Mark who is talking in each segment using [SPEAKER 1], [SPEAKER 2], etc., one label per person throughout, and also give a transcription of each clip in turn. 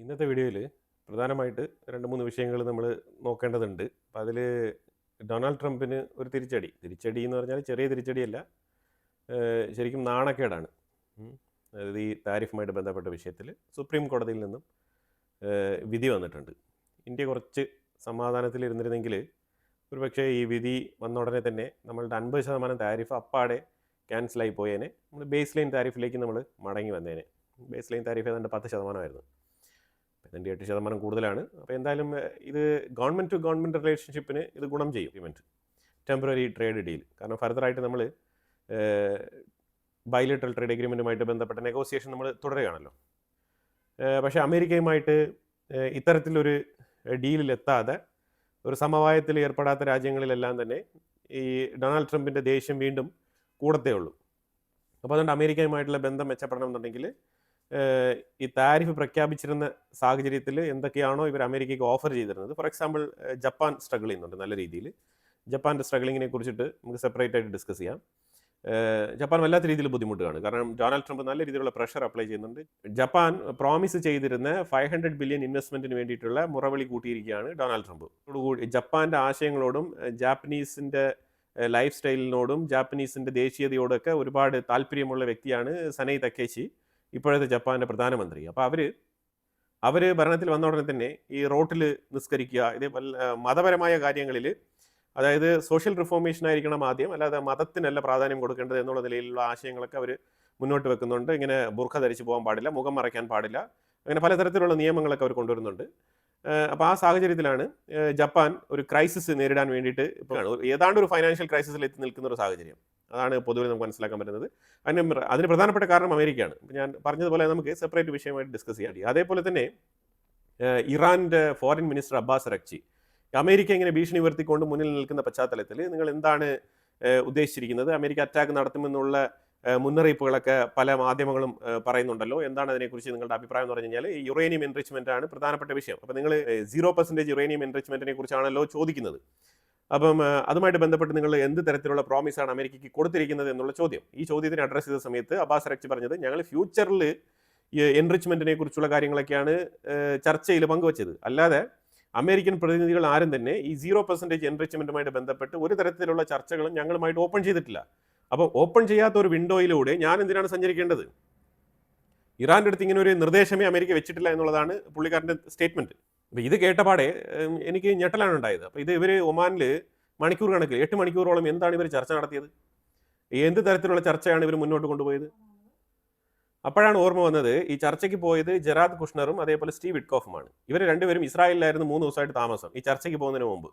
[SPEAKER 1] ഇന്നത്തെ വീഡിയോയിൽ പ്രധാനമായിട്ട് 2-3 വിഷയങ്ങൾ നമ്മൾ നോക്കേണ്ടതുണ്ട്. അപ്പം അതിൽ ഡൊണാൾഡ് ട്രംപിന് ഒരു തിരിച്ചടി. തിരിച്ചടി എന്ന് പറഞ്ഞാൽ ചെറിയ തിരിച്ചടിയല്ല, ശരിക്കും നാണക്കേടാണ്. അതായത് ഈ താരിഫുമായിട്ട് ബന്ധപ്പെട്ട വിഷയത്തിൽ സുപ്രീം കോടതിയിൽ നിന്നും വിധി വന്നിട്ടുണ്ട്. ഇന്ത്യ കുറച്ച് സമാധാനത്തിലിരുന്നിരുന്നെങ്കിൽ ഒരുപക്ഷേ ഈ വിധി വന്ന ഉടനെ തന്നെ നമ്മളുടെ 50% താരിഫ് അപ്പാടെ ക്യാൻസലായി പോയേനെ. നമ്മൾ ബേസ് ലൈൻ താരിഫിലേക്ക് നമ്മൾ മടങ്ങി വന്നേനെ. ബേസ് ലൈൻ താരിഫ് ഏതാണ്ട് 10% ഇതിൻ്റെ 8% കൂടുതലാണ്. അപ്പോൾ എന്തായാലും ഇത് ഗവൺമെൻറ് ടു ഗവൺമെൻറ് റിലേഷൻഷിപ്പിന് ഇത് ഗുണം ചെയ്യും. ഇവൻറ്റ് ടെമ്പററി ട്രേഡ് ഡീൽ, കാരണം ഫർദറായിട്ട് നമ്മൾ ബൈലേറ്ററൽ ട്രേഡ് എഗ്രിമെൻറ്റുമായിട്ട് ബന്ധപ്പെട്ട നെഗോസിയേഷൻ നമ്മൾ തുടരുകയാണല്ലോ. പക്ഷേ അമേരിക്കയുമായിട്ട് ഇത്തരത്തിലൊരു ഡീലിലെത്താതെ ഒരു സമവായത്തിൽ ഏർപ്പെടാത്ത രാജ്യങ്ങളിലെല്ലാം തന്നെ ഈ ഡൊണാൾഡ് ട്രംപിൻ്റെ ദേഷ്യം വീണ്ടും കൂടത്തേ ഉള്ളൂ. അപ്പോൾ അതുകൊണ്ട് അമേരിക്കയുമായിട്ടുള്ള ബന്ധം മെച്ചപ്പെടണമെന്നുണ്ടെങ്കിൽ ഈ താരിഫ് പ്രഖ്യാപിച്ചിരുന്ന സാഹചര്യത്തിൽ എന്തൊക്കെയാണോ ഇവർ അമേരിക്കയ്ക്ക് ഓഫർ ചെയ്തിരുന്നത്, ഫോർ എക്സാമ്പിൾ ജപ്പാൻ സ്ട്രഗിൾ ചെയ്യുന്നുണ്ട് നല്ല രീതിയിൽ. ജപ്പാൻ്റെ സ്ട്രഗിളിങ്ങിനെ കുറിച്ചിട്ട് നമുക്ക് സെപ്പറേറ്റ് ആയിട്ട് ഡിസ്കസ് ചെയ്യാം. ജപ്പാൻ വല്ലാത്ത രീതിയിൽ ബുദ്ധിമുട്ടുകയാണ്, കാരണം ഡൊണാൾഡ് ട്രംപ് നല്ല രീതിയിലുള്ള പ്രഷർ അപ്ലൈ ചെയ്യുന്നുണ്ട്. ജപ്പാൻ പ്രോമിസ് ചെയ്തിരുന്ന 500 ബില്യൺ ഇൻവെസ്റ്റ്മെൻറ്റിന് വേണ്ടിയിട്ടുള്ള മുറവിളി കൂട്ടിയിരിക്കുകയാണ് ഡൊണാൾഡ് ട്രംപ്. അതോടുകൂടി ജപ്പാൻ്റെ ആശയങ്ങളോടും ജാപ്പനീസിൻ്റെ ലൈഫ് സ്റ്റൈലിനോടും ജാപ്പനീസിൻ്റെ ദേശീയതയോടൊക്കെ ഒരുപാട് താല്പര്യമുള്ള വ്യക്തിയാണ് സനൈ തക്കേശി, ഇപ്പോഴത്തെ ജപ്പാൻ്റെ പ്രധാനമന്ത്രി. അപ്പോൾ അവർ ഭരണത്തിൽ വന്ന ഉടനെ തന്നെ ഈ റോട്ടിൽ നിസ്കരിക്കുക, ഇത് മതപരമായ കാര്യങ്ങളിൽ, അതായത് സോഷ്യൽ റിഫോർമേഷൻ ആയിരിക്കണം ആദ്യം, അല്ലാതെ മതത്തിനല്ല പ്രാധാന്യം കൊടുക്കേണ്ടത് എന്നുള്ള നിലയിലുള്ള ആശയങ്ങളൊക്കെ അവർ മുന്നോട്ട് വെക്കുന്നുണ്ട്. ഇങ്ങനെ ബുർഖ ധരിച്ച് പോകാൻ പാടില്ല, മുഖം മറയ്ക്കാൻ പാടില്ല, അങ്ങനെ പലതരത്തിലുള്ള നിയമങ്ങളൊക്കെ അവർ കൊണ്ടുവരുന്നുണ്ട്. അപ്പോൾ ആ സാഹചര്യത്തിലാണ് ജപ്പാൻ ഒരു ക്രൈസിസ് നേരിടാൻ വേണ്ടിയിട്ട് ഏതാണ്ട് ഒരു ഫൈനാൻഷ്യൽ ക്രൈസിസിൽ എത്തി നിൽക്കുന്ന ഒരു സാഹചര്യം. അതാണ് പൊതുവെ നമുക്ക് മനസ്സിലാക്കാൻ പറ്റുന്നത്. അതിന് പ്രധാനപ്പെട്ട കാരണം അമേരിക്കയാണ്. ഞാൻ പറഞ്ഞതുപോലെ നമുക്ക് സെപ്പറേറ്റ് വിഷയമായിട്ട് ഡിസ്കസ് ചെയ്യാം. അതേപോലെ തന്നെ ഇറാൻ്റെ foreign minister Abbas Araghchi America ഇങ്ങനെ ഭീഷണി ഉയർത്തിക്കൊണ്ട് മുന്നിൽ നിൽക്കുന്ന പശ്ചാത്തലത്തിൽ നിങ്ങൾ എന്താണ് ഉദ്ദേശിച്ചിരിക്കുന്നത്, അമേരിക്ക അറ്റാക്ക് നടത്തുമെന്നുള്ള മുന്നറിയിപ്പുകളൊക്കെ പല മാധ്യമങ്ങളും പറയുന്നുണ്ടല്ലോ, എന്താണ് അതിനെക്കുറിച്ച് നിങ്ങളുടെ അഭിപ്രായം എന്ന് പറഞ്ഞു കഴിഞ്ഞാൽ യുറേനിയം എൻറിച്ച്മെൻ്റ് ആണ് പ്രധാനപ്പെട്ട വിഷയം. അപ്പോൾ നിങ്ങൾ 0% യുറേനിയം എൻറിച്ച്മെൻറ്റിനെ കുറിച്ചാണല്ലോ ചോദിക്കുന്നത്. അപ്പം അതുമായിട്ട് ബന്ധപ്പെട്ട് നിങ്ങൾ എന്ത് തരത്തിലുള്ള പ്രോമിസാണ് അമേരിക്കയ്ക്ക് കൊടുത്തിരിക്കുന്നത് എന്നുള്ള ചോദ്യം. ഈ ചോദ്യത്തിന് അഡ്രസ്സ് ചെയ്ത സമയത്ത് അബ്ബാസ് അറക്ചി പറഞ്ഞത്, ഞങ്ങൾ ഫ്യൂച്ചറിൽ എൻറിച്ച്മെൻറ്റിനെ കുറിച്ചുള്ള കാര്യങ്ങളൊക്കെയാണ് ചർച്ചയിൽ പങ്കുവച്ചത്, അല്ലാതെ അമേരിക്കൻ പ്രതിനിധികൾ ആരും തന്നെ ഈ 0% എൻറിച്ച്മെൻറ്റുമായിട്ട് ബന്ധപ്പെട്ട് ഒരു തരത്തിലുള്ള ചർച്ചകളും ഞങ്ങളുമായിട്ട് ഓപ്പൺ ചെയ്തിട്ടില്ല. അപ്പോൾ ഓപ്പൺ ചെയ്യാത്ത ഒരു വിൻഡോയിലൂടെ ഞാൻ എന്തിനാണ് സഞ്ചരിക്കേണ്ടത്? ഇറാൻ്റെ അടുത്ത് ഇങ്ങനെ ഒരു നിർദ്ദേശമേ അമേരിക്ക വെച്ചിട്ടില്ല എന്നുള്ളതാണ് പുള്ളിക്കാരൻ്റെ സ്റ്റേറ്റ്മെൻറ്റ്. അപ്പോൾ ഇത് കേട്ടപാടെ എനിക്ക് ഞെട്ടലാണ് ഉണ്ടായത്. അപ്പോൾ ഇത് ഇവർ ഒമാനിൽ മണിക്കൂർ കണക്കിൽ 8 മണിക്കൂറോളം എന്താണ് ഇവർ ചർച്ച നടത്തിയത്, എന്ത് തരത്തിലുള്ള ചർച്ചയാണ് ഇവർ മുന്നോട്ട് കൊണ്ടുപോയത്? അപ്പോഴാണ് ഓർമ്മ വന്നത്, ഈ ചർച്ചയ്ക്ക് പോയത് ജെറാദ് കുഷ്ണറും അതേപോലെ സ്റ്റീവ് വിറ്റ്കോഫുമാണ്. ഇവർ രണ്ടുപേരും ഇസ്രായേലിലായിരുന്നു 3 ദിവസമായിട്ട് താമസം ഈ ചർച്ചയ്ക്ക് പോകുന്നതിന് മുമ്പ്.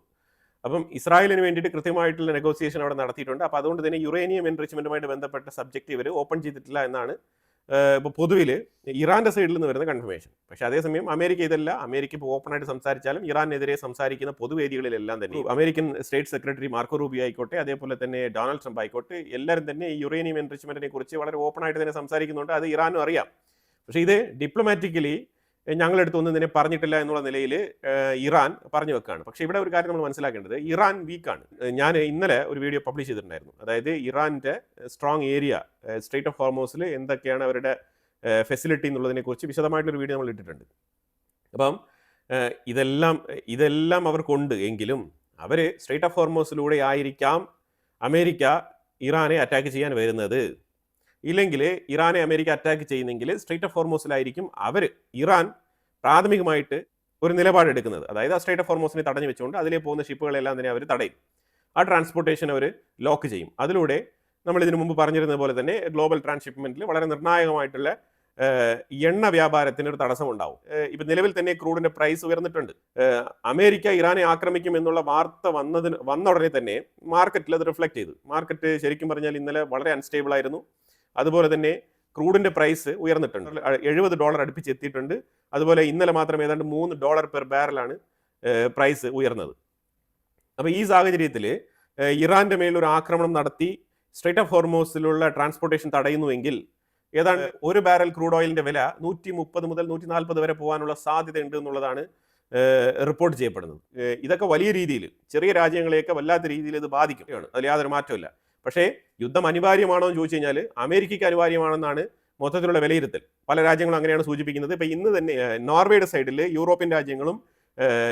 [SPEAKER 1] അപ്പം ഇസ്രായേലിന് വേണ്ടിയിട്ട് കൃത്യമായിട്ടുള്ള നെഗോസിയേഷൻ അവിടെ നടത്തിയിട്ടുണ്ട്. അപ്പോൾ അതുകൊണ്ട് തന്നെ യുറേനിയം എൻറിച്ച്മെൻറ്റുമായിട്ട് ബന്ധപ്പെട്ട സബ്ജക്റ്റ് ഇവർ ഓപ്പൺ ചെയ്തിട്ടില്ല എന്നാണ് ഇപ്പോൾ പൊതുവിൽ ഇറാൻ്റെ സൈഡിൽ നിന്ന് വരുന്ന കൺഫർമേഷൻ. പക്ഷേ അതേസമയം അമേരിക്ക ഇതല്ല, അമേരിക്ക ഇപ്പോൾ ഓപ്പണായിട്ട് സംസാരിച്ചാലും ഇറാനെതിരെ സംസാരിക്കുന്ന പൊതുവേദികളിലെല്ലാം തന്നെ American state secretary Marco Rubio ആയിക്കോട്ടെ, അതേപോലെ തന്നെ ഡൊണാൾഡ് ട്രംപ് ആയിക്കോട്ടെ, എല്ലാവരും തന്നെ ഈ യുറേനിയം എൻറിച്ച്മെൻറ്റിനെ കുറിച്ച് വളരെ ഓപ്പണായിട്ട് തന്നെ സംസാരിക്കുന്നുണ്ട്. അത് ഇറാനും അറിയാം. പക്ഷേ ഇത് ഡിപ്ലോമാറ്റിക്കലി ഞങ്ങളെടുത്തൊന്നും തന്നെ പറഞ്ഞിട്ടില്ല എന്നുള്ള നിലയിൽ ഇറാൻ പറഞ്ഞു വെക്കുകയാണ്. പക്ഷേ ഇവിടെ ഒരു കാര്യം നമ്മൾ മനസ്സിലാക്കേണ്ടത്, ഇറാൻ വീക്കാണ്. ഞാൻ ഇന്നലെ ഒരു വീഡിയോ പബ്ലിഷ് ചെയ്തിട്ടുണ്ടായിരുന്നു. അതായത് ഇറാൻ്റെ സ്ട്രോങ് ഏരിയ സ്ട്രെയ്റ്റ് ഓഫ് ഹോർമോസിൽ എന്തൊക്കെയാണ് അവരുടെ ഫെസിലിറ്റി എന്നുള്ളതിനെക്കുറിച്ച് വിശദമായിട്ടൊരു വീഡിയോ നമ്മൾ ഇട്ടിട്ടുണ്ട്. അപ്പം ഇതെല്ലാം അവർക്കുണ്ട് എങ്കിലും അവർ സ്ട്രെയ്റ്റ് ഓഫ് ഹോർമോസിലൂടെ ആയിരിക്കാം അമേരിക്ക ഇറാനെ അറ്റാക്ക് ചെയ്യാൻ വരുന്നത്. ഇല്ലെങ്കിൽ ഇറാനെ അമേരിക്ക അറ്റാക്ക് ചെയ്യുന്നെങ്കിൽ സ്ട്രെയ്റ്റ് ഓഫ് ഹോർമോസിലായിരിക്കും ഇറാൻ പ്രാഥമികമായിട്ട് ഒരു നിലപാടെടുക്കുന്നത്. അതായത് ആ സ്ട്രെയ്റ്റ് ഓഫ് ഹോർമോസിനെ തടഞ്ഞു വെച്ചുകൊണ്ട് അതിലേ പോകുന്ന ഷിപ്പുകളെല്ലാം തന്നെ അവർ തടയും. ആ ട്രാൻസ്പോർട്ടേഷൻ അവർ ലോക്ക് ചെയ്യും. അതിലൂടെ നമ്മൾ ഇതിനു മുമ്പ് പറഞ്ഞിരുന്നത് പോലെ തന്നെ ഗ്ലോബൽ ട്രാൻസ്ഷിപ്മെൻറ്റിൽ വളരെ നിർണായകമായിട്ടുള്ള എണ്ണ വ്യാപാരത്തിന് ഒരു തടസ്സമുണ്ടാവും. ഇപ്പം നിലവിൽ തന്നെ ക്രൂഡിൻ്റെ പ്രൈസ് ഉയർന്നിട്ടുണ്ട്. അമേരിക്ക ഇറാനെ ആക്രമിക്കും എന്നുള്ള വാർത്ത വന്ന ഉടനെ തന്നെ മാർക്കറ്റിൽ അത് റിഫ്ലക്ട് ചെയ്തു. മാർക്കറ്റ് ശരിക്കും പറഞ്ഞാൽ ഇന്നലെ വളരെ അൺസ്റ്റേബിൾ ആയിരുന്നു. അതുപോലെ തന്നെ ക്രൂഡിൻ്റെ പ്രൈസ് ഉയർന്നിട്ടുണ്ട്, $70 അടുപ്പിച്ച് എത്തിയിട്ടുണ്ട്. അതുപോലെ ഇന്നലെ മാത്രം ഏതാണ്ട് $3 പെർ ബാരലാണ് പ്രൈസ് ഉയർന്നത്. അപ്പോൾ ഈ സാഹചര്യത്തിൽ ഇറാൻ്റെ മേലൊരു ആക്രമണം നടത്തി സ്ട്രെയ്റ്റ് ഓഫ് ഹോർമോസിലുള്ള ട്രാൻസ്പോർട്ടേഷൻ തടയുന്നുവെങ്കിൽ ഏതാണ്ട് ഒരു ബാരൽ ക്രൂഡ് ഓയിലിൻ്റെ വില 130 മുതൽ 140 വരെ പോകാനുള്ള സാധ്യതയുണ്ട് എന്നുള്ളതാണ് റിപ്പോർട്ട് ചെയ്യപ്പെടുന്നത്. ഇതൊക്കെ വലിയ രീതിയിൽ ചെറിയ രാജ്യങ്ങളെയൊക്കെ വല്ലാത്ത രീതിയിൽ ഇത് ബാധിക്കും, അതിൽ യാതൊരു മാറ്റമില്ല. പക്ഷേ യുദ്ധം അനിവാര്യമാണോ എന്ന് ചോദിച്ചു കഴിഞ്ഞാൽ അമേരിക്കയ്ക്ക് അനിവാര്യമാണെന്നാണ് മൊത്തത്തിലുള്ള വിലയിരുത്തൽ. പല രാജ്യങ്ങളും അങ്ങനെയാണ് സൂചിപ്പിക്കുന്നത്. ഇപ്പം ഇന്ന് തന്നെ നോർവേയുടെ സൈഡിൽ യൂറോപ്യൻ രാജ്യങ്ങളും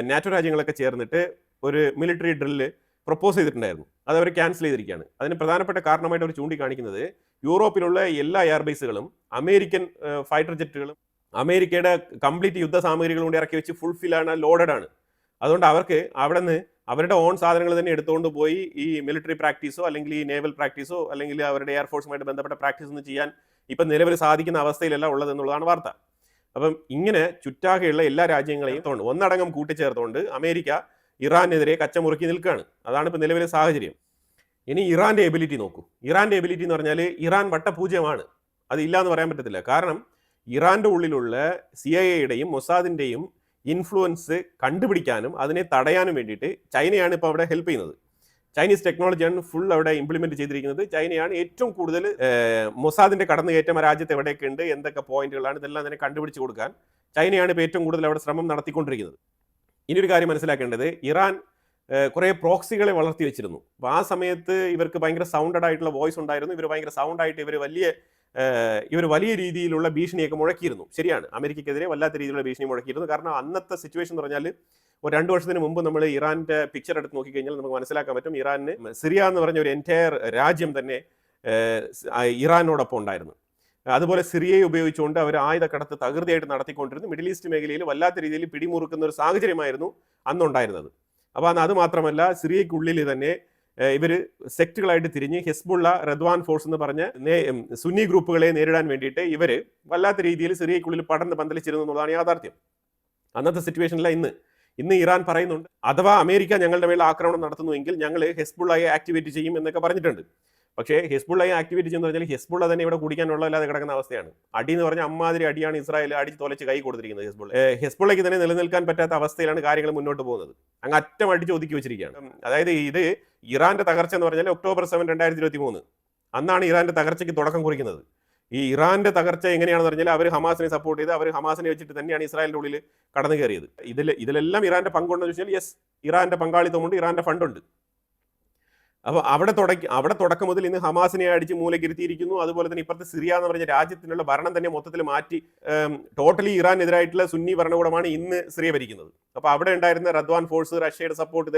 [SPEAKER 1] നാറ്റോ രാജ്യങ്ങളൊക്കെ ചേർന്നിട്ട് ഒരു മിലിറ്ററി ഡ്രില്ല് പ്രപ്പോസ് ചെയ്തിട്ടുണ്ടായിരുന്നു. അത് അവർ ക്യാൻസൽ ചെയ്തിരിക്കുകയാണ്. അതിന് പ്രധാനപ്പെട്ട കാരണമായിട്ട് അവർ ചൂണ്ടിക്കാണിക്കുന്നത് യൂറോപ്പിലുള്ള എല്ലാ എയർബേസുകളും അമേരിക്കൻ ഫൈറ്റർ ജെറ്റുകളും അമേരിക്കയുടെ കംപ്ലീറ്റ് യുദ്ധ സാമഗ്രികൾ കൊണ്ട് ഇറക്കി വെച്ച് ഫുൾഫില്ലാണ്, ലോഡഡ് ആണ്. അതുകൊണ്ട് അവർക്ക് അവിടെ നിന്ന് അവരുടെ ഓൺ സാധനങ്ങൾ തന്നെ എടുത്തുകൊണ്ട് പോയി ഈ മിലിറ്ററി പ്രാക്ടീസോ അല്ലെങ്കിൽ ഈ നേവൽ പ്രാക്ടീസോ അല്ലെങ്കിൽ അവരുടെ എയർഫോഴ്സുമായിട്ട് ബന്ധപ്പെട്ട പ്രാക്ടീസ് ഒന്നും ചെയ്യാൻ ഇപ്പം നിലവിൽ സാധിക്കുന്ന അവസ്ഥയിലല്ല ഉള്ളതെന്നുള്ളതാണ് വാർത്ത. അപ്പം ഇങ്ങനെ ചുറ്റാകെയുള്ള എല്ലാ രാജ്യങ്ങളെയും ഒന്നടങ്കം കൂട്ടിച്ചേർത്തുകൊണ്ട് അമേരിക്ക ഇറാനെതിരെ കച്ചമുറുക്കി നിൽക്കുകയാണ്. അതാണ് ഇപ്പോൾ നിലവിലെ സാഹചര്യം. ഇനി ഇറാന്റെ എബിലിറ്റി നോക്കൂ. ഇറാന്റെ എബിലിറ്റി എന്ന് പറഞ്ഞാൽ ഇറാൻ വട്ടപൂജ്യമാണ്, അത് ഇല്ല എന്ന് പറയാൻ പറ്റത്തില്ല. കാരണം ഇറാന്റെ ഉള്ളിലുള്ള CIA-യുടെയും മൊസാദിന്റെയും ഇൻഫ്ലുവൻസ് കണ്ടുപിടിക്കാനും അതിനെ തടയാനും വേണ്ടിയിട്ട് ചൈനയാണ് ഇപ്പോൾ അവിടെ ഹെൽപ്പ് ചെയ്യുന്നത്. ചൈനീസ് ടെക്നോളജിയാണ് ഫുൾ അവിടെ ഇംപ്ലിമെന്റ് ചെയ്തിരിക്കുന്നത്. ചൈനയാണ് ഏറ്റവും കൂടുതൽ മൊസാദിന്റെ കടന്നുകയറ്റം രാജ്യത്ത് എവിടെയൊക്കെ ഉണ്ട്, എന്തൊക്കെ പോയിന്റുകളാണ്, ഇതെല്ലാം തന്നെ കണ്ടുപിടിച്ച് കൊടുക്കാൻ ചൈനയാണ് ഇപ്പോൾ ഏറ്റവും കൂടുതൽ അവിടെ ശ്രമം നടത്തിക്കൊണ്ടിരിക്കുന്നത്. ഇനിയൊരു കാര്യം മനസ്സിലാക്കേണ്ടത്, ഇറാൻ കുറേ പ്രോക്സികളെ വളർത്തി വെച്ചിരുന്നു. അപ്പോൾ ആ സമയത്ത് ഇവർക്ക് ഭയങ്കര സൗണ്ടഡ് ആയിട്ടുള്ള വോയിസ് ഉണ്ടായിരുന്നു. ഇവർ ഭയങ്കര സൗണ്ടായിട്ട് ഇവർ വലിയ രീതിയിലുള്ള ഭീഷണിയൊക്കെ മുഴക്കിയിരുന്നു. ശരിയാണ്, അമേരിക്കയ്ക്കെതിരെ വല്ലാത്ത രീതിയിലുള്ള ഭീഷണി മുഴക്കിയിരുന്നു. കാരണം അന്നത്തെ സിറ്റുവേഷൻ എന്ന് പറഞ്ഞാൽ ഒരു 2 വർഷത്തിന് മുമ്പ് നമ്മൾ ഇറാന്റെ പിക്ചർ എടുത്ത് നോക്കിക്കഴിഞ്ഞാൽ നമുക്ക് മനസ്സിലാക്കാൻ പറ്റും, ഇറാന് സിറിയ എന്ന് പറഞ്ഞ ഒരു എൻറ്റയർ രാജ്യം തന്നെ ഇറാനോടൊപ്പം ഉണ്ടായിരുന്നു. അതുപോലെ സിറിയയെ ഉപയോഗിച്ചുകൊണ്ട് അവർ ആയുധക്കടത്ത് തകൃതിയായിട്ട് നടത്തിക്കൊണ്ടിരുന്നു. മിഡിൽ ഈസ്റ്റ് മേഖലയിൽ വല്ലാത്ത രീതിയിൽ പിടിമുറുക്കുന്ന ഒരു സാഹചര്യമായിരുന്നു അന്നുണ്ടായിരുന്നത്. അപ്പോൾ അത് മാത്രമല്ല, സിറിയയ്ക്കുള്ളിൽ തന്നെ ഇവർ സെക്റ്റുകളായിട്ട് തിരിഞ്ഞ് ഹിസ്ബുള്ള, റദ്വാൻ ഫോഴ്സ് എന്ന് പറഞ്ഞ സുന്നി ഗ്രൂപ്പുകളെ നേരിടാൻ വേണ്ടിയിട്ട് ഇവർ വല്ലാത്ത രീതിയിൽ സിറിയയ്ക്കുള്ളിൽ പടർന്ന് പന്തലിച്ചിരുന്നു എന്നുള്ളതാണ് യാഥാർത്ഥ്യം. അന്നത്തെ സിറ്റുവേഷനില്ല ഇന്ന് ഇറാൻ പറയുന്നുണ്ട്, അഥവാ അമേരിക്ക ഞങ്ങളുടെ മേൽ ആക്രമണം നടത്തുന്നുവെങ്കിൽ ഞങ്ങൾ ഹിസ്ബുള്ളയെ ആക്ടിവേറ്റ് ചെയ്യും എന്നൊക്കെ പറഞ്ഞിട്ടുണ്ട്. പക്ഷേ ഹിസ്ബുള്ളയെ ആക്ടിവേറ്റ് ചെയ്യുന്ന പറഞ്ഞാൽ ഹിസ്ബുള്ള തന്നെ ഇവിടെ കുടിക്കാനുള്ളല്ലാതെ കിടക്കുന്ന അവസ്ഥയാണ്. അടി എന്ന് പറഞ്ഞാൽ അമ്മാതിരി അടിയാണ് ഇസ്രായേൽ അടിച്ച് തൊലച്ച് കൈ കൊടുത്തിരിക്കുന്നത്. ഹിസ്ബുള്ളയ്ക്ക് തന്നെ നിലനിൽക്കാൻ പറ്റാത്ത അവസ്ഥയിലാണ് കാര്യങ്ങൾ മുന്നോട്ട് പോകുന്നത്. അങ്ങ് അറ്റം അടിച്ച് ഒതുക്കി വെച്ചിരിക്കുകയാണ്. അതായത് ഇത് ഇറാന്റെ തകർച്ച എന്ന് പറഞ്ഞാൽ October 7, 2023 അന്നാണ് ഇറാന്റെ തകർച്ചയ്ക്ക് തുടക്കം കുറിക്കുന്നത്. ഈ ഇറാന്റെ തകർച്ച എങ്ങനെയാണെന്ന് പറഞ്ഞാൽ അവർ ഹമാസിനെ സപ്പോർട്ട് ചെയ്ത് അവർ ഹമാസിനെ വെച്ചിട്ട് തന്നെയാണ് ഇസ്രായേലിന്റെ ഉള്ളിൽ കടന്നു കയറിയത്. ഇതിലെല്ലാം ഇറാന്റെ പങ്കുണ്ടെന്ന് വെച്ചാൽ യെസ്, ഇറാന്റെ പങ്കാളിത്തമുണ്ട്, ഇറാന്റെ ഫണ്ടുണ്ട്. അപ്പോൾ അവിടെ തുടക്കം മുതൽ ഇന്ന് ഹമാസിനെ അടിച്ച് മൂലക്കിരുത്തിയിരിക്കുന്നു. അതുപോലെ തന്നെ ഇപ്പോഴത്തെ സിറിയ എന്ന് പറഞ്ഞ രാജ്യത്തിനുള്ള ഭരണം തന്നെ മൊത്തത്തിൽ മാറ്റി ടോട്ടലി ഇറാനെതിരായിട്ടുള്ള സുന്നി ഭരണകൂടമാണ് ഇന്ന് സിറിയ ഭരിക്കുന്നത്. അപ്പോൾ അവിടെ ഉണ്ടായിരുന്ന റദ്വാൻ ഫോഴ്സ്, റഷ്യയുടെ സപ്പോർട്ട്,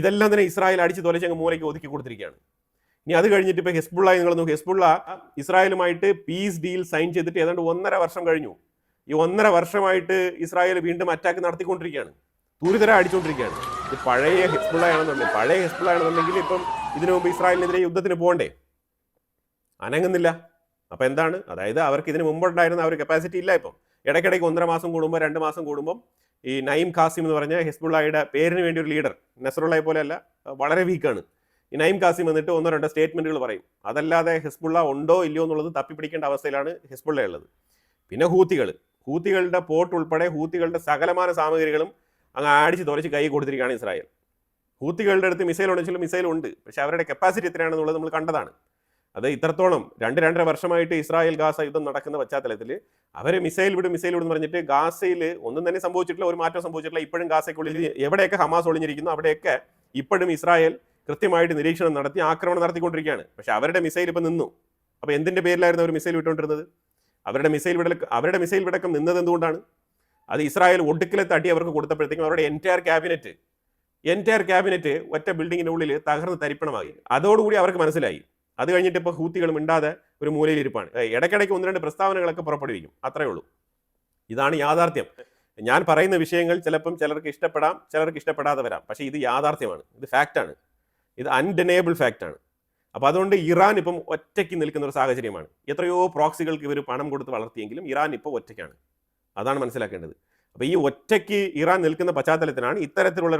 [SPEAKER 1] ഇതെല്ലാം തന്നെ ഇസ്രായേൽ അടിച്ച് തൊലച്ചങ്ങ് മൂലയ്ക്ക് ഒതുക്കി കൊടുത്തിരിക്കുകയാണ്. ഇനി അത് കഴിഞ്ഞിട്ട് ഇപ്പോൾ ഹിസ്ബുള്ള നിങ്ങൾ നോക്കുക. ഹിസ്ബുള്ള ഇസ്രായേലുമായിട്ട് പീസ് ഡീൽ സൈൻ ചെയ്തിട്ട് ഏതാണ്ട് 1.5 വർഷം കഴിഞ്ഞു. ഈ 1.5 വർഷമായിട്ട് ഇസ്രായേൽ വീണ്ടും അറ്റാക്ക് നടത്തിക്കൊണ്ടിരിക്കുകയാണ്, തൂരിതര അടിച്ചുകൊണ്ടിരിക്കുകയാണ്. ഇത് പഴയ ഹിസ്ബുള്ള ആണെന്നുണ്ടെങ്കിൽ ഇപ്പം ഇതിനു മുമ്പ് ഇസ്രായേലിനെതിരെ യുദ്ധത്തിന് പോകണ്ടേ? അനങ്ങുന്നില്ല. അപ്പം എന്താണ്, അതായത് അവർക്ക് ഇതിന് മുമ്പുണ്ടായിരുന്ന ആ ഒരു കപ്പാസിറ്റി ഇല്ല. ഇപ്പം ഇടയ്ക്കിടയ്ക്ക് 1.5 മാസം കൂടുമ്പോൾ 2 മാസം കൂടുമ്പം ഈ നഈം ഖാസിം എന്ന് പറഞ്ഞ ഹിസ്ബുള്ളയുടെ പേരിന് വേണ്ടി ഒരു ലീഡർ, നസറുള്ളയെ പോലെയല്ല, വളരെ വീക്കാണ്. ഈ നഈം ഖാസിം വന്നിട്ട് 1-2 സ്റ്റേറ്റ്മെന്റുകൾ പറയും. അതല്ലാതെ ഹിസ്ബുള്ള ഉണ്ടോ ഇല്ലയോ എന്നുള്ളത് തപ്പിപ്പിടിക്കേണ്ട അവസ്ഥയിലാണ് ഹിസ്ബുള്ള ഉള്ളത്. പിന്നെ ഹൂത്തികളുടെ പോർട്ട് ഉൾപ്പെടെ ഹൂത്തികളുടെ സകലമാന സാമഗ്രികളും അങ്ങ് അടിച്ച് തുറച്ച് കൈ കൊടുത്തിരിക്കുകയാണ് ഇസ്രായേൽ. ഹൂത്തികളുടെ അടുത്ത് മിസൈൽ ഉണ്ടെങ്കിലും മിസൈൽ ഉണ്ട്, പക്ഷെ അവരുടെ കപ്പാസിറ്റി എത്രയാണെന്നുള്ളത് നമ്മൾ കണ്ടതാണ്. അത് ഇത്രത്തോളം 2-2.5 വർഷമായിട്ട് ഇസ്രായേൽ ഗാസ യുദ്ധം നടക്കുന്ന പശ്ചാത്തലത്തിൽ അവർ മിസൈൽ വിടും പറഞ്ഞിട്ട് ഗാസയിൽ ഒന്നും തന്നെ സംഭവിച്ചിട്ടില്ല, ഒരു മാറ്റം സംഭവിച്ചിട്ടില്ല. ഇപ്പോഴും ഗാസയ്ക്കുള്ളിൽ എവിടെയൊക്കെ ഹമാസ് ഒളിഞ്ഞിരിക്കുന്നു അവിടെയൊക്കെ ഇപ്പോഴും ഇസ്രായേൽ കൃത്യമായിട്ട് നിരീക്ഷണം നടത്തി ആക്രമണം നടത്തിക്കൊണ്ടിരിക്കുകയാണ്. പക്ഷെ അവരുടെ മിസൈൽ ഇപ്പം നിന്നു. അപ്പോൾ എന്തിൻ്റെ പേരിലായിരുന്നു അവർ മിസൈൽ വിട്ടുകൊണ്ടിരുന്നത്? അവരുടെ മിസൈൽ വിടക്കം നിന്നത് എന്തുകൊണ്ടാണ്? അത് ഇസ്രായേൽ ഒടുക്കിലെ തട്ടി അവർക്ക് കൊടുത്തപ്പോഴത്തേക്കും അവരുടെ എൻറ്റയർ ക്യാബിനറ്റ് ഒറ്റ ബിൽഡിങ്ങിൻ്റെ ഉള്ളിൽ തകർന്ന് തരിപ്പണമാക്കി. അതോടുകൂടി അവർക്ക് മനസ്സിലായി. അത് കഴിഞ്ഞിട്ട് ഇപ്പോൾ ഹൂത്തികൾ മിണ്ടാതെ ഒരു മൂലയിലിരിപ്പാണ്. ഇടയ്ക്കിടയ്ക്ക് 1-2 പ്രസ്താവനകളൊക്കെ പുറപ്പെടുവിക്കും, അത്രയേ ഉള്ളൂ. ഇതാണ് യാഥാർത്ഥ്യം. ഞാൻ പറയുന്ന വിഷയങ്ങൾ ചിലപ്പം ചിലർക്ക് ഇഷ്ടപ്പെടാം, ചിലർക്ക് ഇഷ്ടപ്പെടാതെ വരാം. പക്ഷേ ഇത് യാഥാർത്ഥ്യമാണ്, ഇത് ഫാക്റ്റാണ്, ഇത് അൺഡെനേബിൾ ഫാക്റ്റാണ്. അപ്പോൾ അതുകൊണ്ട് ഇറാൻ ഇപ്പം ഒറ്റയ്ക്ക് നിൽക്കുന്ന ഒരു സാഹചര്യമാണ്. എത്രയോ പ്രോക്സികൾക്ക് ഇവർ പണം കൊടുത്ത് വളർത്തിയെങ്കിലും ഇറാൻ ഇപ്പോൾ ഒറ്റയ്ക്കാണ്. അതാണ് മനസ്സിലാക്കേണ്ടത്. അപ്പോൾ ഈ ഒറ്റയ്ക്ക് ഇറാൻ നിൽക്കുന്ന പശ്ചാത്തലത്തിലാണ് ഇത്തരത്തിലുള്ള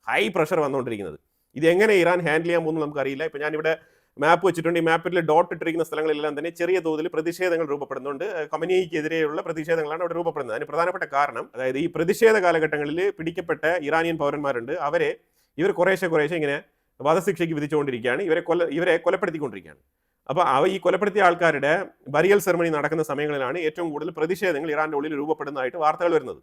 [SPEAKER 1] ഹൈ പ്രഷർ വന്നുകൊണ്ടിരിക്കുന്നത്. ഇത് എങ്ങനെ ഇറാൻ ഹാൻഡിൽ ചെയ്യാൻ പോകുന്നു നമുക്കറിയില്ല. ഇപ്പോൾ ഞാനിവിടെ മാപ്പ് വെച്ചിട്ടുണ്ട്. ഈ മാപ്പിൽ ഡോട്ട് ഇട്ടിരിക്കുന്ന സ്ഥലങ്ങളിലെല്ലാം തന്നെ ചെറിയ തോതിൽ പ്രതിഷേധങ്ങൾ രൂപപ്പെടുന്നുണ്ട്. ഖമനേയിക്കെതിരെയുള്ള പ്രതിഷേധങ്ങളാണ് അവിടെ രൂപപ്പെടുന്നത്. അതിന് പ്രധാനപ്പെട്ട കാരണം, അതായത് ഈ പ്രതിഷേധ കാലഘട്ടങ്ങളിൽ പിടിക്കപ്പെട്ട ഇറാനിയൻ പൗരന്മാരുണ്ട്, ഇവർ കുറേശ്ശെ ഇങ്ങനെ വധശിക്ഷയ്ക്ക് വിധിച്ചുകൊണ്ടിരിക്കുകയാണ്, ഇവരെ കൊലപ്പെടുത്തിക്കൊണ്ടിരിക്കുകയാണ്. അപ്പോൾ ഈ കൊലപ്പെടുത്തിയ ആൾക്കാരുടെ ബറിയൽ സെറമണി നടക്കുന്ന സമയങ്ങളിലാണ് ഏറ്റവും കൂടുതൽ പ്രതിഷേധങ്ങൾ ഇറാന്റെ ഉള്ളിൽ രൂപപ്പെടുന്നതായിട്ട് വാർത്തകൾ വരുന്നത്.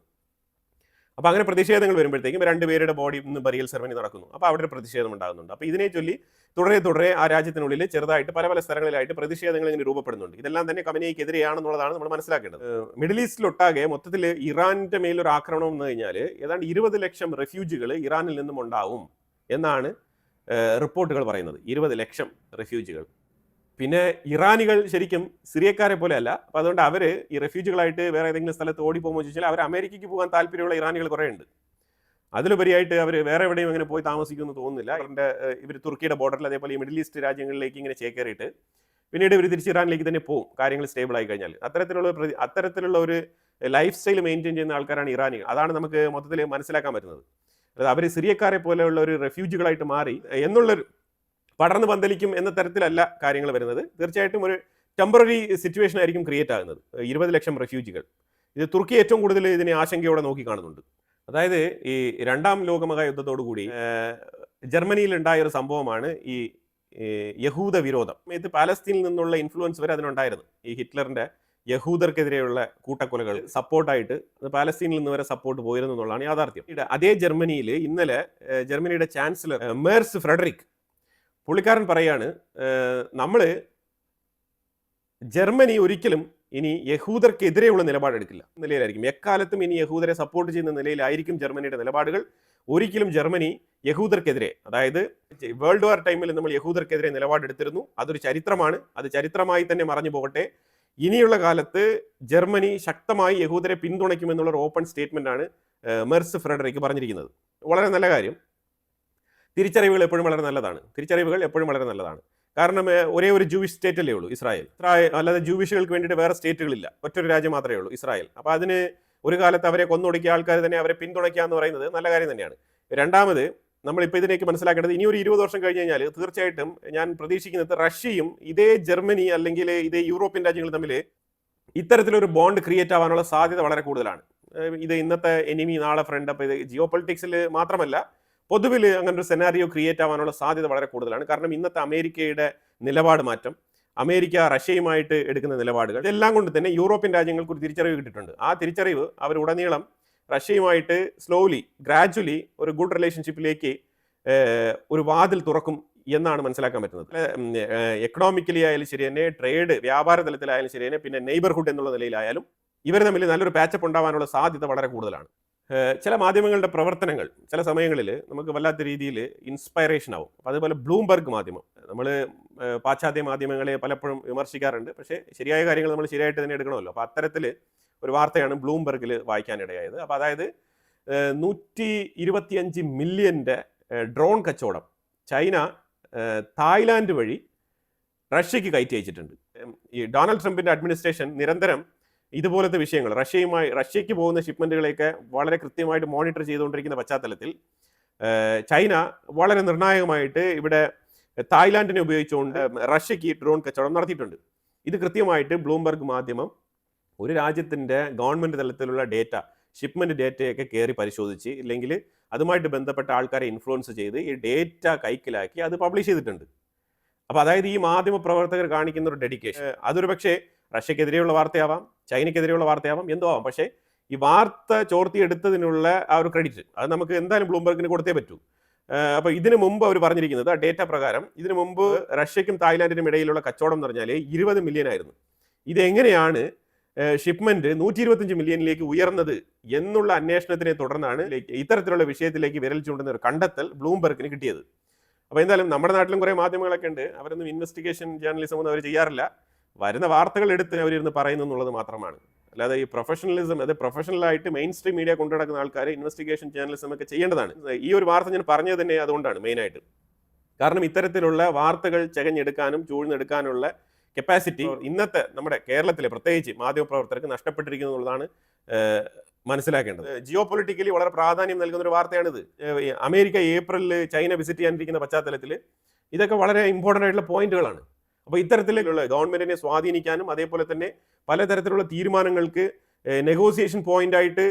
[SPEAKER 1] അപ്പോൾ അങ്ങനെ പ്രതിഷേധങ്ങൾ വരുമ്പോഴത്തേക്കും രണ്ടുപേരുടെ ബോഡി ഇന്ന് ബറിയൽ സെറമണി നടക്കുന്നു. അപ്പോൾ അവിടെ ഒരു പ്രതിഷേധം ഉണ്ടാകുന്നുണ്ട്. അപ്പോൾ ഇതിനെ ചൊല്ലി തുടരെ ആ രാജ്യത്തിനുള്ളിൽ ചെറുതായിട്ട് പല സ്ഥലങ്ങളിലായിട്ട് പ്രതിഷേധങ്ങൾ ഇങ്ങനെ രൂപപ്പെടുന്നുണ്ട്. ഇതെല്ലാം തന്നെ ഖമനേയ്ക്കെതിരെയാണെന്നുള്ളതാണ് നമ്മൾ മനസ്സിലാക്കേണ്ടത്. മിഡിൽ ഈസ്റ്റിലൊട്ടാകെ മൊത്തത്തിൽ ഇറാന്റെ മേലൊരു ആക്രമണം വന്നു കഴിഞ്ഞാൽ ഏതാണ്ട് 20 ലക്ഷം റെഫ്യൂജികൾ ഇറാനിൽ നിന്നും ഉണ്ടാവും എന്നാണ് റിപ്പോർട്ടുകൾ പറയുന്നത്. 20 ലക്ഷം റെഫ്യൂജികൾ. പിന്നെ ഇറാനികൾ ശരിക്കും സിറിയക്കാരെ പോലെ അല്ല. അപ്പോൾ അതുകൊണ്ട് അവർ ഈ റെഫ്യൂജികളായിട്ട് വേറെ ഏതെങ്കിലും സ്ഥലത്ത് ഓടിപ്പോകുമ്പോൾ ചോദിച്ചാൽ അവർ അമേരിക്കയ്ക്ക് പോകാൻ താല്പര്യമുള്ള ഇറാനികൾ കുറേ ഉണ്ട്. അതിലുപരിയായിട്ട് അവർ വേറെ എവിടെയും അങ്ങനെ പോയി താമസിക്കുമെന്ന് തോന്നുന്നില്ല. ഇവർ തുർക്കിയുടെ ബോർഡറിൽ അതേപോലെ ഈ മിഡിൽ ഈസ്റ്റ് രാജ്യങ്ങളിലേക്ക് ഇങ്ങനെ ചേക്കേറിയിട്ട് പിന്നീട് ഇവർ തിരിച്ച് ഇറാനിലേക്ക് തന്നെ പോകും കാര്യങ്ങൾ സ്റ്റേബിൾ ആയി കഴിഞ്ഞാൽ. അത്തരത്തിലുള്ള ഒരു ലൈഫ് സ്റ്റൈൽ മെയിൻറ്റെയിൻ ചെയ്യുന്ന ആൾക്കാരാണ് ഇറാനികൾ. അതാണ് നമുക്ക് മൊത്തത്തിൽ മനസ്സിലാക്കാൻ പറ്റുന്നത്. അതായത് അവർ സിറിയക്കാരെ പോലെയുള്ള ഒരു റെഫ്യൂജികളായിട്ട് മാറി എന്നുള്ളൊരു പടർന്ന് പന്തലിക്കും എന്ന തരത്തിലല്ല കാര്യങ്ങൾ വരുന്നത്. തീർച്ചയായിട്ടും ഒരു ടെമ്പററി സിറ്റുവേഷൻ ആയിരിക്കും ക്രിയേറ്റ് ആകുന്നത്. 20 ലക്ഷം റെഫ്യൂജികൾ. ഇത് തുർക്കി ഏറ്റവും കൂടുതൽ ഇതിനെ ആശങ്കയോടെ നോക്കി കാണുന്നുണ്ട്. അതായത് ഈ രണ്ടാം ലോകമഹായുദ്ധത്തോടുകൂടി ജർമ്മനിയിൽ ഉണ്ടായ ഒരു സംഭവമാണ് ഈ യഹൂദ വിരോധം. ഇത് പാലസ്തീനിൽ നിന്നുള്ള ഇൻഫ്ലുവൻസ് വരെ അതിനുണ്ടായിരുന്നു. ഈ ഹിറ്റ്ലറിന്റെ യഹൂദർക്കെതിരെയുള്ള കൂട്ടക്കൊലകൾ സപ്പോർട്ടായിട്ട് പാലസ്തീനിൽ നിന്ന് വരെ സപ്പോർട്ട് പോയിരുന്നു എന്നുള്ളതാണ് യാഥാർത്ഥ്യം. അതേ ജർമ്മനിയിൽ ഇന്നലെ ജർമ്മനിയുടെ ചാൻസലർ മേഴ്സ് ഫ്രെഡറിക് പുള്ളിക്കാരൻ പറയാണ്, നമ്മൾ ജർമ്മനി ഒരിക്കലും ഇനി യഹൂദർക്കെതിരെയുള്ള നിലപാടെടുക്കില്ല നിലയിലായിരിക്കും. എക്കാലത്തും ഇനി യഹൂദരെ സപ്പോർട്ട് ചെയ്യുന്ന നിലയിലായിരിക്കും ജർമ്മനിയുടെ നിലപാടുകൾ. ഒരിക്കലും ജർമ്മനി യഹൂദർക്കെതിരെ, അതായത് വേൾഡ് വാർ ടൈമിൽ നമ്മൾ യഹൂദർക്കെതിരെ നിലപാടെടുത്തിരുന്നു. അതൊരു ചരിത്രമാണ്. അത് ചരിത്രമായി തന്നെ മറഞ്ഞു പോകട്ടെ. ഇനിയുള്ള കാലത്ത് ജർമ്മനി ശക്തമായി യഹൂദരെ പിന്തുണയ്ക്കുമെന്നുള്ളൊരു ഓപ്പൺ സ്റ്റേറ്റ്മെന്റ് ആണ് മെർസ് ഫ്രെഡറിക് പറഞ്ഞിരിക്കുന്നത്. വളരെ നല്ല കാര്യം. തിരിച്ചറിവുകൾ എപ്പോഴും വളരെ നല്ലതാണ്. കാരണം ഒരേ ഒരു ജൂവിഷ് സ്റ്റേറ്റ് അല്ലേ ഉള്ളൂ ഇസ്രായേൽ. അല്ലാതെ ജൂവിഷുകൾക്ക് വേണ്ടിയിട്ട് വേറെ സ്റ്റേറ്റുകളില്ല. ഒറ്റൊരു രാജ്യം മാത്രമേ ഉള്ളൂ ഇസ്രായേൽ. അപ്പോൾ അതിന് ഒരു കാലത്ത് അവരെ കൊന്നൊടുക്കിയ ആൾക്കാർ തന്നെ അവരെ പിന്തുണയ്ക്കുക എന്ന് പറയുന്നത് നല്ല കാര്യം തന്നെയാണ്. രണ്ടാമത് നമ്മളിപ്പോൾ ഇതിലേക്ക് മനസ്സിലാക്കേണ്ടത്, ഇനി ഒരു 20 വർഷം കഴിഞ്ഞ് കഴിഞ്ഞാൽ തീർച്ചയായിട്ടും ഞാൻ പ്രതീക്ഷിക്കുന്നത് റഷ്യയും ഇതേ ജർമ്മനി അല്ലെങ്കിൽ ഇതേ യൂറോപ്യൻ രാജ്യങ്ങൾ തമ്മിൽ ഇത്തരത്തിലൊരു ബോണ്ട് ക്രിയേറ്റ് ആവാനുള്ള സാധ്യത വളരെ കൂടുതലാണ്. ഇത് ഇന്നത്തെ എനിമി നാളെ ഫ്രണ്ട്. അപ്പോൾ ഇത് ജിയോ പൊളിറ്റിക്സിൽ മാത്രമല്ല, പൊതുവിൽ അങ്ങനെ ഒരു സെനാരിയോ ക്രിയേറ്റ് ആവാനുള്ള സാധ്യത വളരെ കൂടുതലാണ്. കാരണം ഇന്നത്തെ അമേരിക്കയുടെ നിലപാട് മാറ്റം, അമേരിക്ക റഷ്യയുമായിട്ട് എടുക്കുന്ന നിലപാടുകൾ, ഇതെല്ലാം കൊണ്ട് തന്നെ യൂറോപ്യൻ രാജ്യങ്ങൾക്ക് ഒരു തിരിച്ചറിവ് കിട്ടിയിട്ടുണ്ട്. ആ തിരിച്ചറിവ് അവർ ഉടനീളം റഷ്യയുമായിട്ട് ഗ്രാജുവലി ഒരു ഗുഡ് റിലേഷൻഷിപ്പിലേക്ക് ഒരു വാതിൽ തുറക്കും എന്നാണ് മനസ്സിലാക്കാൻ പറ്റുന്നത്. എക്കണോമിക്കലി ആയാലും ശരി തന്നെ, ട്രേഡ് വ്യാപാര തലത്തിലായാലും ശരി തന്നെ, പിന്നെ നെയ്ബർഹുഡ് എന്നുള്ള നിലയിലായാലും ഇവർ തമ്മിൽ നല്ലൊരു പാച്ചപ്പ് ഉണ്ടാവാനുള്ള സാധ്യത വളരെ കൂടുതലാണ്. ചില മാധ്യമങ്ങളുടെ പ്രവർത്തനങ്ങൾ ചില സമയങ്ങളിൽ നമുക്ക് വല്ലാത്ത രീതിയിൽ ഇൻസ്പയറേഷൻ ആവും. അപ്പോൾ അതുപോലെ ബ്ലൂംബർഗ് മാധ്യമം, നമ്മൾ പാശ്ചാത്യ മാധ്യമങ്ങളെ പലപ്പോഴും വിമർശിക്കാറുണ്ട്. പക്ഷേ ശരിയായ കാര്യങ്ങൾ നമ്മൾ ശരിയായിട്ട് തന്നെ എടുക്കണമല്ലോ. അപ്പോൾ അത്തരത്തിൽ ഒരു വാർത്തയാണ് ബ്ലൂംബർഗിൽ വായിക്കാനിടയായത്. അപ്പോൾ അതായത് 125 മില്യൻ്റെ ഡ്രോൺ കച്ചവടം ചൈന തായ്ലാൻഡ് വഴി റഷ്യക്ക് കയറ്റി അയച്ചിട്ടുണ്ട്. ഈ ഡൊണാൾഡ് ട്രംപിൻ്റെ അഡ്മിനിസ്ട്രേഷൻ നിരന്തരം ഇതുപോലത്തെ വിഷയങ്ങൾ റഷ്യക്ക് പോകുന്ന ഷിപ്മെന്റുകളെയൊക്കെ വളരെ കൃത്യമായിട്ട് മോണിറ്റർ ചെയ്തുകൊണ്ടിരിക്കുന്ന പശ്ചാത്തലത്തിൽ ചൈന വളരെ നിർണായകമായിട്ട് ഇവിടെ തായ്ലാൻഡിനെ ഉപയോഗിച്ചുകൊണ്ട് റഷ്യക്ക് ഡ്രോൺ കച്ചവടം നടത്തിയിട്ടുണ്ട്. ഇത് കൃത്യമായിട്ട് ബ്ലൂംബർഗ് മാധ്യമം ഒരു രാജ്യത്തിൻ്റെ ഗവൺമെൻറ് തലത്തിലുള്ള ഷിപ്മെന്റ് ഡേറ്റയൊക്കെ കയറി പരിശോധിച്ച്, ഇല്ലെങ്കിൽ അതുമായിട്ട് ബന്ധപ്പെട്ട ആൾക്കാരെ ഇൻഫ്ലുവൻസ് ചെയ്ത് ഈ ഡേറ്റ കൈക്കലാക്കി അത് പബ്ലിഷ് ചെയ്തിട്ടുണ്ട്. അപ്പോൾ അതായത് ഈ മാധ്യമ പ്രവർത്തകർ കാണിക്കുന്ന ഒരു ഡെഡിക്കേഷൻ, അതൊരു പക്ഷേ റഷ്യക്കെതിരെയുള്ള വാർത്തയാവാം, ചൈനയ്ക്കെതിരെയുള്ള വാർത്തയാവാം, എന്തോ ആവാം. പക്ഷേ ഈ വാർത്ത ചോർത്തിയെടുത്തതിനുള്ള ആ ഒരു ക്രെഡിറ്റ് അത് നമുക്ക് എന്തായാലും ബ്ലൂംബർഗിന് കൊടുത്തേ പറ്റൂ. അപ്പോൾ ഇതിനു മുമ്പ് അവർ പറഞ്ഞിരിക്കുന്നത്, ആ ഡേറ്റ പ്രകാരം ഇതിനു മുമ്പ് റഷ്യക്കും തായ്ലാൻഡിനും ഇടയിലുള്ള കച്ചവടം എന്ന് പറഞ്ഞാൽ 20 മില്യൺ ആയിരുന്നു. ഇതെങ്ങനെയാണ് ഷിപ്മെന്റ് 125 മില്യണിലേക്ക് ഉയർന്നത് എന്നുള്ള അന്വേഷണത്തിനെ തുടർന്നാണ് ഇത്തരത്തിലുള്ള വിഷയത്തിലേക്ക് വിരൽ ചൂണ്ടുന്ന ഒരു കണ്ടെത്തൽ ബ്ലൂംബർഗിന് കിട്ടിയത്. അപ്പോൾ എന്തായാലും നമ്മുടെ നാട്ടിലും കുറേ മാധ്യമങ്ങളൊക്കെ ഉണ്ട്, അവരൊന്നും ഇൻവെസ്റ്റിഗേഷൻ ജേർണലിസം ഒന്നും അവർ ചെയ്യാറില്ല. വരുന്ന വാർത്തകൾ എടുത്ത് അവരിരുന്ന് പറയുന്നു എന്നുള്ളത് മാത്രമാണ്. അല്ലാതെ ഈ പ്രൊഫഷണലിസം, അത് പ്രൊഫഷണലായിട്ട് മെയിൻ സ്ട്രീം മീഡിയ കൊണ്ടുനടക്കുന്ന ആൾക്കാർ ഇൻവെസ്റ്റിഗേഷൻ ജേർണലിസം ഒക്കെ ചെയ്യേണ്ടതാണ്. ഈ ഒരു വാർത്ത ഞാൻ പറഞ്ഞത് തന്നെ അതുകൊണ്ടാണ് മെയിനായിട്ട്. കാരണം ഇത്തരത്തിലുള്ള വാർത്തകൾ ചകഞ്ഞെടുക്കാനും ചൂഴ്ന്നെടുക്കാനുള്ള കപ്പാസിറ്റി ഇന്നത്തെ നമ്മുടെ കേരളത്തിലെ പ്രത്യേകിച്ച് മാധ്യമപ്രവർത്തകർക്ക് നഷ്ടപ്പെട്ടിരിക്കുന്നു എന്നുള്ളതാണ് മനസ്സിലാക്കേണ്ടത്. ജിയോ പൊളിറ്റിക്കലി വളരെ പ്രാധാന്യം നൽകുന്ന ഒരു വാർത്തയാണിത്. അമേരിക്ക ഏപ്രിലിൽ ചൈന വിസിറ്റ് ചെയ്യാനിരിക്കുന്ന പശ്ചാത്തലത്തിൽ ഇതൊക്കെ വളരെ ഇമ്പോർട്ടൻ്റ് ആയിട്ടുള്ള പോയിന്റുകളാണ്. അപ്പോൾ ഇത്തരത്തിലുള്ള ഗവൺമെന്റിനെ സ്വാധീനിക്കാനും അതേപോലെ തന്നെ പലതരത്തിലുള്ള തീരുമാനങ്ങൾക്ക് നെഗോസിയേഷൻ പോയിന്റായിട്ട്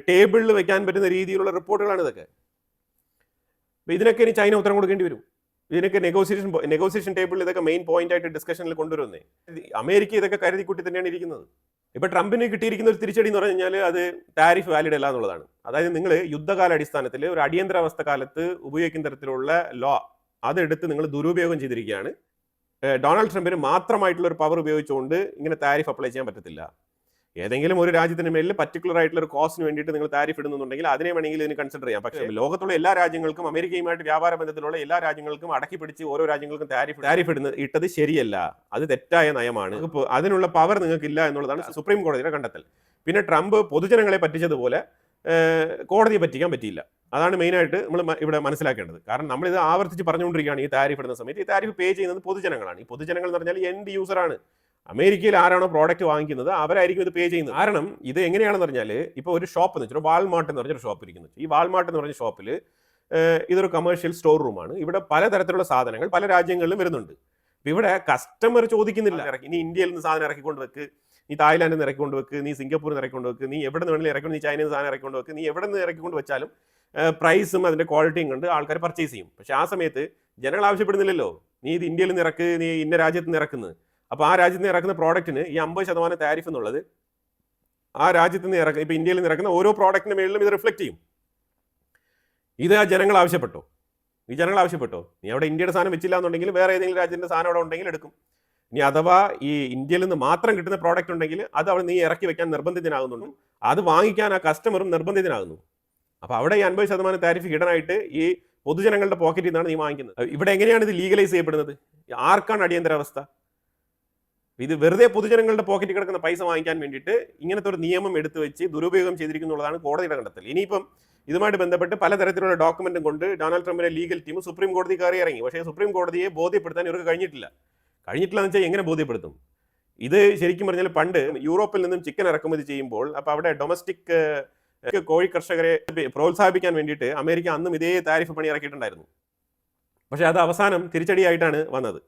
[SPEAKER 1] ടേബിളിൽ വെക്കാൻ പറ്റുന്ന രീതിയിലുള്ള റിപ്പോർട്ടുകളാണ് ഇതൊക്കെ. അപ്പോൾ ഇതിനൊക്കെ ഇനി ചൈന ഉത്തരം കൊടുക്കേണ്ടി വരും. ഇതിനൊക്കെ നെഗോസിയേഷൻ ടേബിളിൽ ഇതൊക്കെ മെയിൻ പോയിന്റ് ആയിട്ട് ഡിസ്കഷനിൽ കൊണ്ടുവരുന്നേ. അമേരിക്ക ഇതൊക്കെ കരുതിക്കുട്ടി തന്നെയാണ് ഇരിക്കുന്നത്. ഇപ്പോൾ ട്രംപിന് കിട്ടിയിരിക്കുന്ന ഒരു തിരിച്ചടി എന്ന് പറഞ്ഞു കഴിഞ്ഞാൽ അത് ടാരിഫ് വാലിഡ് അല്ല എന്നുള്ളതാണ്. അതായത് നിങ്ങൾ യുദ്ധകാല അടിസ്ഥാനത്തിൽ ഒരു അടിയന്തരാവസ്ഥ കാലത്ത് ഉപയോഗിക്കുന്ന തരത്തിലുള്ള ലോ അതെടുത്ത് നിങ്ങൾ ദുരുപയോഗം ചെയ്തിരിക്കുകയാണ്. ഡൊണാൾഡ് ട്രംപിന് മാത്രമായിട്ടുള്ള ഒരു പവർ ഉപയോഗിച്ചുകൊണ്ട് ഇങ്ങനെ താരിഫ് അപ്ലൈ ചെയ്യാൻ പറ്റത്തില്ല. ഏതെങ്കിലും ഒരു രാജ്യത്തിന് മേലിൽ പർട്ടിക്കുലർ ആയിട്ടുള്ള ഒരു കോസ്റ്റിന് വേണ്ടിയിട്ട് നിങ്ങൾ താരിഫ് ഇടുന്നുണ്ടെങ്കിൽ അതിനെ വേണമെങ്കിൽ ഇതിന് കൺസിഡർ ചെയ്യാം. പക്ഷേ ലോകത്തുള്ള എല്ലാ രാജ്യങ്ങൾക്കും അമേരിക്കയുമായിട്ട് വ്യാപാര ബന്ധത്തിലുള്ള എല്ലാ രാജ്യങ്ങൾക്കും അടക്കി പിടിച്ച് ഓരോ രാജ്യങ്ങൾക്കും താരിഫ് ഇട്ടത് ശരിയല്ല, അത് തെറ്റായ നയമാണ്. അതിനുള്ള പവർ നിങ്ങൾക്കില്ല എന്നുള്ളതാണ് സുപ്രീം കോടതിയുടെ കണ്ടെത്തൽ. പിന്നെ ട്രംപ് പൊതുജനങ്ങളെ പറ്റിച്ചതുപോലെ കോടതിയെ പറ്റിക്കാൻ പറ്റിയില്ല. അതാണ് മെയിനായിട്ട് നമ്മൾ ഇവിടെ മനസ്സിലാക്കേണ്ടത്. കാരണം നമ്മളിത് ആവർത്തിച്ച് പറഞ്ഞുകൊണ്ടിരിക്കുകയാണ്. ഈ താരിഫ് ഇടുന്ന സമയത്ത് ഈ താരിഫ് പേ ചെയ്യുന്നത് പൊതുജനങ്ങളാണ്. ഈ പൊതുജനങ്ങൾ എന്ന് പറഞ്ഞാൽ എൻഡ് യൂസറാണ്. അമേരിക്കയിൽ ആരാണോ പ്രോഡക്റ്റ് വാങ്ങിക്കുന്നത് അവരായിരിക്കും ഇത് പേ ചെയ്യുന്നത്. കാരണം ഇത് എങ്ങനെയാണെന്ന് പറഞ്ഞാൽ ഇപ്പോൾ ഒരു ഷോപ്പ് എന്ന് വെച്ചാൽ വാൾമാർട്ട് എന്ന് പറഞ്ഞൊരു ഷോപ്പ് ഇരിക്കുന്നത്. ഈ വാൾമാർട്ട് എന്ന് പറഞ്ഞ ഷോപ്പിൽ ഇതൊരു കമേഴ്ഷ്യൽ സ്റ്റോർ റൂമാണ്. ഇവിടെ പലതരത്തിലുള്ള സാധനങ്ങൾ പല രാജ്യങ്ങളിലും വരുന്നുണ്ട്. ഇവിടെ കസ്റ്റമർ ചോദിക്കുന്നില്ല ഇനി ഇന്ത്യയിൽ നിന്ന് സാധനം ഇറക്കിക്കൊണ്ട് വെക്ക്, നീ തായ്ലാൻഡിൽ നിന്ന് ഇറക്കിക്കൊണ്ട് വെക്ക്, നീ സിംഗപ്പൂരിൽ നിന്ന് ഇറക്കിക്കൊണ്ട് വെക്ക്, നീ എവിടെ നിന്ന് വേണമെങ്കിലും ഇറക്കണം, നീ ചൈനയിൽ നിന്ന് സാധനം ഇറക്കിക്കൊണ്ട് വെക്ക്, നീ എവിടെ നിന്ന് ഇറക്കിക്കൊണ്ട് വെച്ചാലും പ്രൈസും അതിൻ്റെ ക്വാളിറ്റിയും കണ്ട് ആൾക്കാർ പർച്ചേസ് ചെയ്യും. പക്ഷേ ആ സമയത്ത് ജനങ്ങൾ ആവശ്യപ്പെടുന്നില്ലല്ലോ നീ ഇത് ഇന്ത്യയിൽ നിന്ന് ഇറക്ക്, നീ ഇന്ന രാജ്യത്ത് നിന്ന് ഇറക്കുന്നത്. അപ്പോൾ ആ രാജ്യത്ത് നിന്ന് ഇറക്കുന്ന പ്രോഡക്റ്റിന് ഈ 50% താരിഫ് എന്നുള്ളത് ആ രാജ്യത്ത് നിന്ന് ഇറക്കുന്ന ഇപ്പോൾ ഇന്ത്യയിൽ നിന്ന് ഇറക്കുന്ന ഓരോ പ്രോഡക്റ്റിന് മേളിലും ഇത് റിഫ്ലക്ട് ചെയ്യും. ഇത് ആ ജനങ്ങൾ ആവശ്യപ്പെട്ടോ? ഈ ജനങ്ങൾ ആവശ്യപ്പെട്ടോ? നീ അവിടെ ഇന്ത്യയുടെ സാധനം വെച്ചില്ല എന്നുണ്ടെങ്കിൽ വേറെ ഏതെങ്കിലും രാജ്യത്തിൻ്റെ സാധനം അവിടെ ഉണ്ടെങ്കിൽ എടുക്കും. ഇനി അഥവാ ഈ ഇന്ത്യയിൽ നിന്ന് മാത്രം കിട്ടുന്ന പ്രോഡക്റ്റ് ഉണ്ടെങ്കിൽ അത് അവിടെ നീ ഇറക്കി വെക്കാൻ നിർബന്ധിതനാകുന്നുണ്ട്. അത് വാങ്ങിക്കാൻ ആ കസ്റ്റമറും നിർബന്ധിതനാകുന്നു. അപ്പോൾ അവിടെ ഈ 50% താരിഫ് ഇടാനായിട്ട് ഈ പൊതുജനങ്ങളുടെ പോക്കറ്റിൽ നിന്നാണ് നീ വാങ്ങിക്കുന്നത്. ഇവിടെ എങ്ങനെയാണ് ഇത് ലീഗലൈസ് ചെയ്യപ്പെടുന്നത്? ആർക്കാണ് അടിയന്തരാവസ്ഥ? ഇത് വെറുതെ പൊതുജനങ്ങളുടെ പോക്കറ്റിൽ കിടക്കുന്ന പൈസ വാങ്ങിക്കാൻ വേണ്ടിയിട്ട് ഇങ്ങനത്തെ ഒരു നിയമം എടുത്തു വെച്ച് ദുരുപയോഗം ചെയ്തിരിക്കുന്നുള്ളതാണ് കോടതിയുടെ കണ്ടെത്തൽ. ഇനിയിപ്പം ഇതുമായിട്ട് ബന്ധപ്പെട്ട് പലതരത്തിലുള്ള ഡോക്യുമെന്റും കൊണ്ട് ഡൊണാൾഡ് ട്രംപിന്റെ ലീഗൽ ടീം സുപ്രീം കോടതി കയറി ഇറങ്ങി. പക്ഷേ സുപ്രീം കോടതിയെ ബോധ്യപ്പെടുത്താൻ ഇവർക്ക് കഴിഞ്ഞിട്ടില്ല എന്ന് വെച്ചാൽ എങ്ങനെ ബോധ്യപ്പെടുത്തും? ഇത് ശരിക്കും പറഞ്ഞാൽ പണ്ട് യൂറോപ്പിൽ നിന്നും ചിക്കൻ ഇറക്കുമതി ചെയ്യുമ്പോൾ അപ്പോൾ അവിടെ ഡൊമസ്റ്റിക് കോഴി കർഷകരെ പ്രോത്സാഹിപ്പിക്കാൻ വേണ്ടിയിട്ട് അമേരിക്ക അന്നും ഇതേ താരിഫ് പണി ഇറക്കിയിട്ടുണ്ടായിരുന്നു. പക്ഷേ അത് അവസാനം തിരിച്ചടിയായിട്ടാണ് വന്നത്.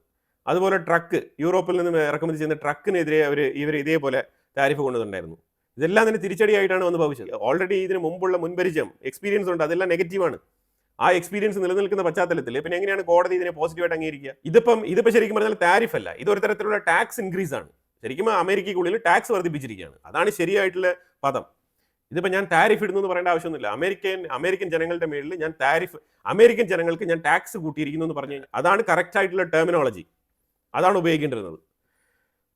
[SPEAKER 1] അതുപോലെ ട്രക്ക്, യൂറോപ്പിൽ നിന്ന് ഇറക്കുമതി ചെയ്യുന്ന ട്രക്കിനെതിരെ ഇവർ ഇതേപോലെ താരിഫ് കൊണ്ടുവന്നിട്ടുണ്ടായിരുന്നു. ഇതെല്ലാം തന്നെ തിരിച്ചടിയായിട്ടാണ് വന്ന് ഭവിച്ചത്. ഓൾറെഡി ഇതിന് മുമ്പുള്ള മുൻപരിചയം എക്സ്പീരിയൻസ് ഉണ്ട്, അതെല്ലാം നെഗറ്റീവാണ്. ആ എക്സ്പീരിയൻസ് നിലനിൽക്കുന്ന പശ്ചാത്തലത്തിൽ പിന്നെ എങ്ങനെയാണ് കോടതി ഇതിനെ പോസിറ്റീവായിട്ട് അംഗീകരിക്കുക? ഇതിപ്പോൾ ശരിക്കും പറഞ്ഞാൽ താരിഫ് അല്ല, ഇതൊരു തരത്തിലുള്ള ടാക്സ് ഇൻക്രീസ് ആണ്. ശരിക്കും അമേരിക്കയ്ക്കുള്ളിൽ ടാക്സ് വർദ്ധിപ്പിച്ചിരിക്കുകയാണ്. അതാണ് ശരിയായിട്ടുള്ള പദം. ഇതിപ്പോൾ ഞാൻ താരിഫ് ഇടുന്നു എന്ന് പറയേണ്ട ആവശ്യമൊന്നുമില്ല. അമേരിക്കൻ ജനങ്ങളുടെ മേളിൽ ഞാൻ അമേരിക്കൻ ജനങ്ങൾക്ക് ഞാൻ ടാക്സ് കൂട്ടിയിരിക്കുന്നു എന്ന് പറഞ്ഞു കഴിഞ്ഞാൽ അതാണ് കറക്റ്റ് ആയിട്ടുള്ള ടെർമിനോളജി, അതാണ് ഉപയോഗിക്കേണ്ടിരുന്നത്.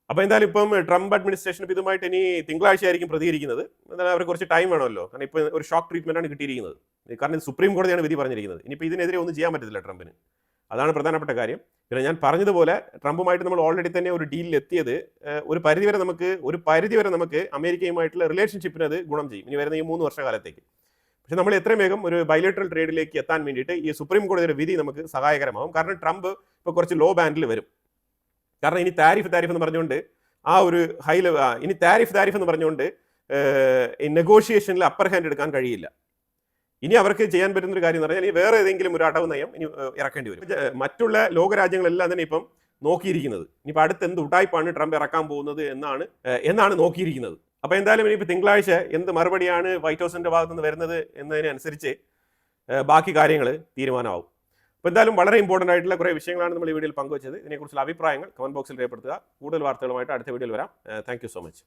[SPEAKER 1] അപ്പോൾ എന്തായാലും ഇപ്പം ട്രംപ് അഡ്മിനിസ്ട്രേഷൻ ഇതുമായിട്ട് ഇനി തിങ്കളാഴ്ച ആയിരിക്കും പ്രതികരിക്കുന്നത്. എന്നാൽ അവർക്ക് കുറച്ച് ടൈം വേണമല്ലോ, കാരണം ഇപ്പോൾ ഒരു ഷോക്ക് ട്രീറ്റ്മെന്റ് ആണ് കിട്ടിയിരിക്കുന്നത്. കാരണം ഇത് സുപ്രീം കോടതിയാണ് വിധി പറഞ്ഞിരിക്കുന്നത്. ഇനിയിപ്പോൾ ഇതിനെതിരെ ഒന്നും ചെയ്യാൻ പറ്റത്തില്ല ട്രംപിന്. അതാണ് പ്രധാനപ്പെട്ട കാര്യം. പിന്നെ ഞാൻ പറഞ്ഞതുപോലെ ട്രംപുമായിട്ട് നമ്മൾ ഓൾറെഡി തന്നെ ഒരു ഡീലിൽ എത്തിയത് ഒരു പരിധിവരെ നമുക്ക് അമേരിക്കയുമായിട്ടുള്ള റിലേഷൻഷിപ്പിന് അത് ഗുണം ചെയ്യും ഇനി വരുന്ന ഈ 3 വർഷക്കാലത്തേക്ക്. പക്ഷെ നമ്മൾ എത്രയും വേഗം ഒരു ബൈലേറ്ററൽ ട്രേഡിലേക്ക് എത്താൻ വേണ്ടിയിട്ട് ഈ സുപ്രീം കോടതിയുടെ വിധി നമുക്ക് സഹായകരമാകും. കാരണം ട്രംപ് ഇപ്പോൾ കുറച്ച് ലോ ബാൻഡിൽ വരും. കാരണം ഇനി താരിഫ് എന്ന് പറഞ്ഞുകൊണ്ട് ഇനി താരിഫ് എന്ന് പറഞ്ഞുകൊണ്ട് നെഗോഷിയേഷനിൽ അപ്പർ ഹാൻഡ് എടുക്കാൻ കഴിയില്ല. ഇനി അവർക്ക് ചെയ്യാൻ പറ്റുന്ന ഒരു കാര്യം എന്ന് പറഞ്ഞാൽ വേറെ ഏതെങ്കിലും ഒരു അടവ് നയം ഇനി ഇറക്കേണ്ടി വരും. മറ്റുള്ള ലോകരാജ്യങ്ങളെല്ലാം തന്നെ ഇപ്പം നോക്കിയിരിക്കുന്നത് ഇനിയിപ്പോൾ അടുത്ത് എന്ത് ഉടായ്പാണ് ട്രംപ് ഇറക്കാൻ പോകുന്നത് എന്നാണ് നോക്കിയിരിക്കുന്നത്. അപ്പോൾ എന്തായാലും ഇനിയിപ്പോൾ തിങ്കളാഴ്ച എന്ത് മറുപടിയാണ് വൈറ്റ് ഹൗസിന്റെ ഭാഗത്ത് നിന്ന് വരുന്നത് എന്നതിനനുസരിച്ച് ബാക്കി കാര്യങ്ങൾ തീരുമാനമാവും. അപ്പോൾ എന്തായാലും വളരെ ഇമ്പോർട്ടൻ്റ് ആയിട്ടുള്ള കുറേ വിഷയങ്ങളാണ് നമ്മൾ ഈ വീഡിയോയിൽ പങ്കുവച്ചത്. ഇതിനെക്കുറിച്ചുള്ള അഭിപ്രായങ്ങൾ കമന്റ് ബോക്സിൽ രേഖപ്പെടുത്തുക. കൂടുതൽ വാർത്തകളുമായിട്ട് അടുത്ത വീഡിയോയിൽ വരാം. Thank you so much.